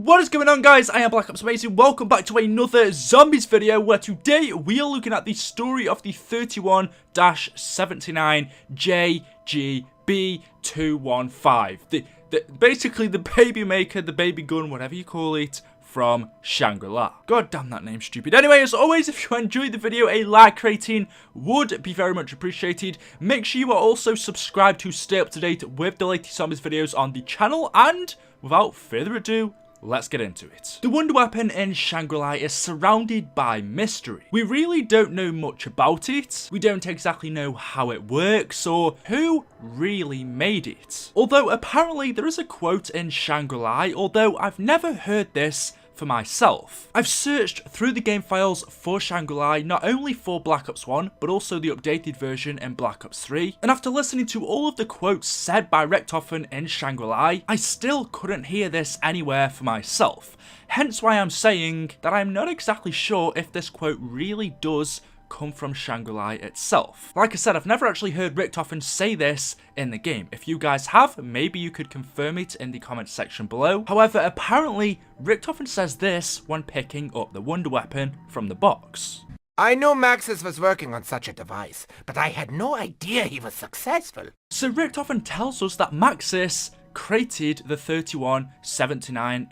What is going on, guys? I am BlackOpsAmazing. Welcome back to another zombies video where today we are looking at the story of the 31-79 JGb215. Basically the baby maker, the baby gun, whatever you call it, from Shangri-La. God damn, that name's stupid. Anyway, as always, if you enjoyed the video, a like rating would be very much appreciated. Make sure you are also subscribed to stay up to date with the latest zombies videos on the channel, and without further ado, let's get into it. The wonder weapon in Shangri-La is surrounded by mystery. We really don't know much about it. We don't exactly know how it works or who really made it. Although apparently there is a quote in Shangri-La, although I've never heard this for myself. I've searched through the game files for Shangri-La, not only for Black Ops 1, but also the updated version in Black Ops 3, and after listening to all of the quotes said by Richtofen in Shangri-La, I still couldn't hear this anywhere for myself. Hence why I'm saying that I'm not exactly sure if this quote really does come from Shangri-La itself. Like I said, I've never actually heard Richtofen say this in the game. If you guys have, maybe you could confirm it in the comments section below. However, apparently Richtofen says this when picking up the wonder weapon from the box. I knew Maxis was working on such a device, but I had no idea he was successful. So Richtofen tells us that Maxis created the 31-79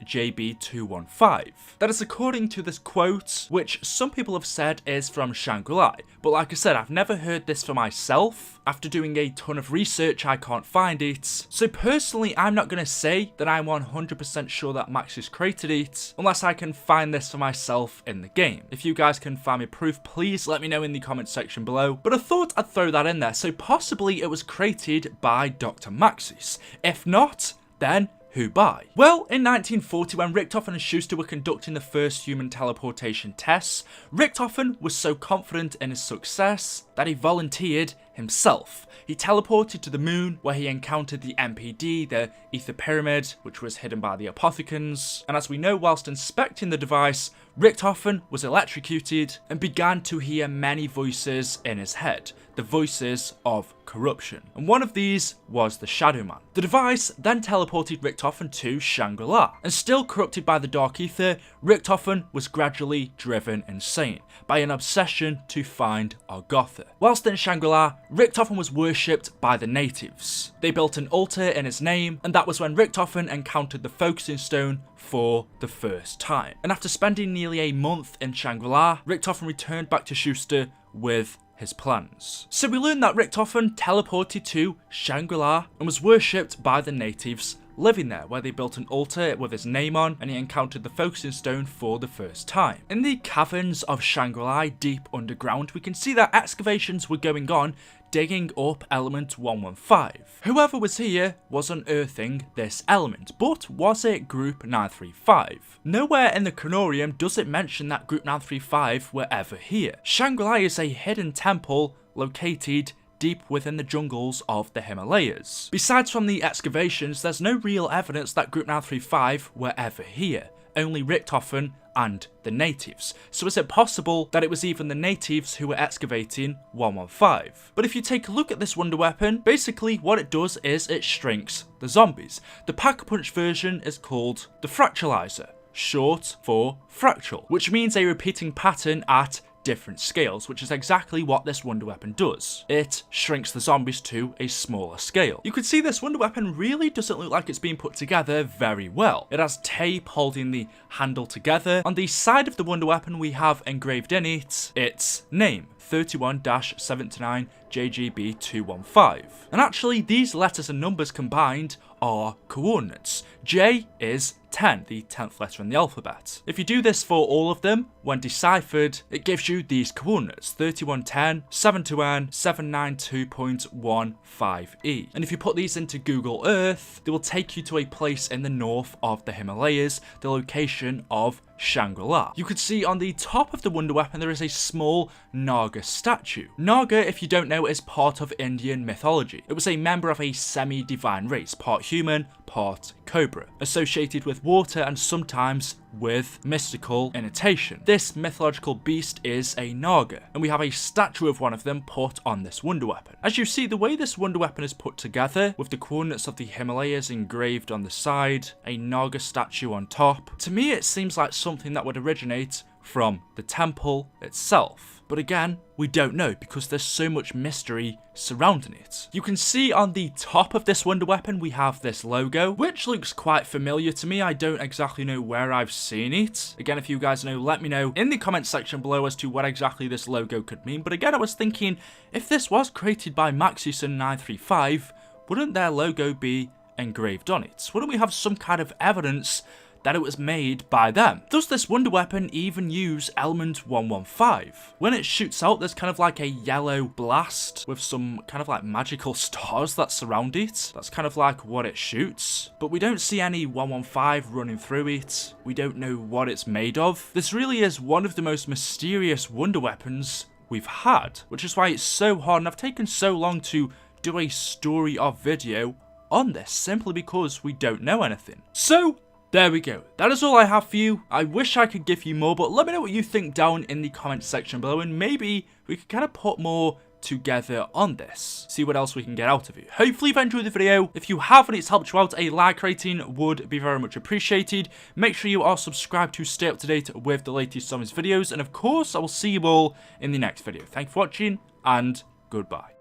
JB215. That is according to this quote, which some people have said is from Shangri-La, but like I said, I've never heard this for myself. After doing a ton of research, I can't find it. So personally, I'm not going to say that I'm 100% sure that Maxis created it, unless I can find this for myself in the game. If you guys can find me proof, please let me know in the comments section below. But I thought I'd throw that in there, so possibly it was created by Dr. Maxis. If not, then who by? Well, in 1940, when Richtofen and Schuster were conducting the first human teleportation tests, Richtofen was so confident in his success that he volunteered himself. He teleported to the moon, where he encountered the MPD, the Ether Pyramid, which was hidden by the Apothecans, and as we know, whilst inspecting the device, Richtofen was electrocuted and began to hear many voices in his head, the voices of corruption, and one of these was the Shadow Man. The device then teleported Richtofen to Shangri-La, and still corrupted by the Dark Ether, Richtofen was gradually driven insane by an obsession to find Argotha. Whilst in Shangri-La, Richtofen was worshipped by the natives. They built an altar in his name, and that was when Richtofen encountered the focusing stone for the first time. And after spending nearly a month in Shangri-La, Richtofen returned back to Schuster with his plans. So we learned that Richtofen teleported to Shangri-La and was worshipped by the natives living there, where they built an altar with his name on, and he encountered the focusing stone for the first time. In the caverns of Shangri-La, deep underground, we can see that excavations were going on, digging up element 115. Whoever was here was unearthing this element, but was it group 935? Nowhere in the Chronorium does it mention that group 935 were ever here. Shangri-La is a hidden temple located deep within the jungles of the Himalayas. Besides from the excavations, there's no real evidence that group 935 were ever here, only Richtofen and the natives. So is it possible that it was even the natives who were excavating 115? But if you take a look at this wonder weapon, basically what it does is it shrinks the zombies. The Pack-a-Punch version is called the Fractalizer, short for fractal, which means a repeating pattern at different scales, which is exactly what this wonder weapon does. It shrinks the zombies to a smaller scale. You can see this wonder weapon really doesn't look like it's being put together very well. It has tape holding the handle together. On the side of the wonder weapon, we have engraved in it its name, 31-79 JGb215. And actually, these letters and numbers combined are coordinates. J is 10, the 10th letter in the alphabet. If you do this for all of them, when deciphered, it gives you these coordinates, 3110, 72N, 792.15E. And if you put these into Google Earth, they will take you to a place in the north of the Himalayas, the location of Shangri-La. You could see on the top of the wonder weapon there is a small Naga statue. Naga, if you don't know, is part of Indian mythology. It was a member of a semi-divine race, part human, part cobra, associated with water and sometimes with mystical annotation. This mythological beast is a Naga, and we have a statue of one of them put on this wonder weapon. As you see, the way this wonder weapon is put together, with the coordinates of the Himalayas engraved on the side, a Naga statue on top, to me it seems like something that would originate from the temple itself. But again, we don't know because there's so much mystery surrounding it. You can see on the top of this wonder weapon we have this logo, which looks quite familiar to me. I don't exactly know where I've seen it. Again, if you guys know, let me know in the comment section below as to what exactly this logo could mean. But again, I was thinking, if this was created by Maxis and 935, wouldn't their logo be engraved on it? Wouldn't we have some kind of evidence that it was made by them? Does this wonder weapon even use element 115? When it shoots out, there's kind of like a yellow blast with some kind of like magical stars that surround it. That's kind of like what it shoots. But we don't see any 115 running through it. We don't know what it's made of. This really is one of the most mysterious wonder weapons we've had, which is why it's so hard and I've taken so long to do a story of video on this, simply because we don't know anything. So there we go. That is all I have for you. I wish I could give you more, but let me know what you think down in the comment section below, and maybe we could kind of put more together on this. See what else we can get out of you. Hopefully you've enjoyed the video. If you have and it's helped you out, a like rating would be very much appreciated. Make sure you are subscribed to stay up to date with the latest on his videos, and of course I will see you all in the next video. Thank you for watching, and goodbye.